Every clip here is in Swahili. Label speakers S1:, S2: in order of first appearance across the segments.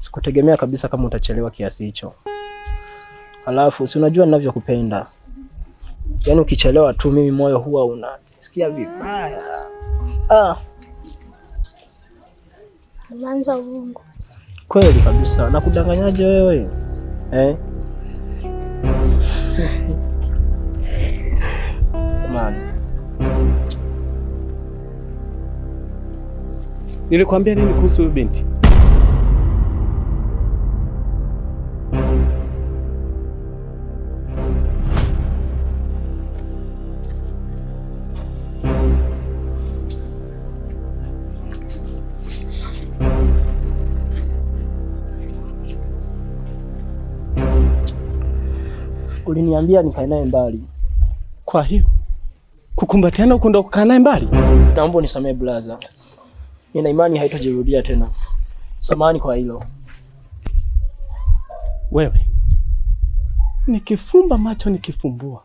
S1: Sikutegemea kabisa kama utachelewa kiasi hicho. Halafu si unajua ninavyokupenda. Yaani ukichelewa tu mimi moyo huwa unasikia vibaya.
S2: Umeanza uongo.
S1: Kweli kabisa. Nakudanganyaje wewe? Man.
S3: Nilikwambia nini kuhusu huyu binti?
S1: Uliniambia nikae naye mbali.
S3: Kwa hiyo kukumbatiana huko ndo kukaa naye mbali?
S1: Naomba unisamee blaza. Nina imani haitojirudia tena. Samahani kwa hilo.
S3: Wewe nikifumba macho nikifumbua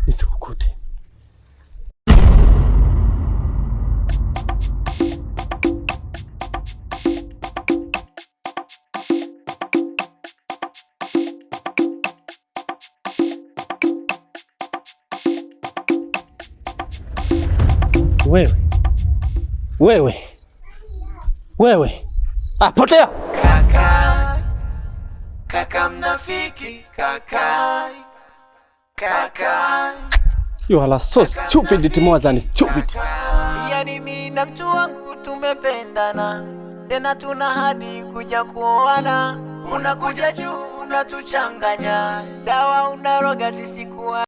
S3: nisikukute. Wewe. Potea.
S4: Kaka mnafiki, kaka.
S3: You are so stupid, more than stupid.
S4: Yani mimi na mtu wangu tumependana, tena tuna hadi kuja kuoana. Unakuja juu unatuchanganya, dawa unaroga sisi kuwa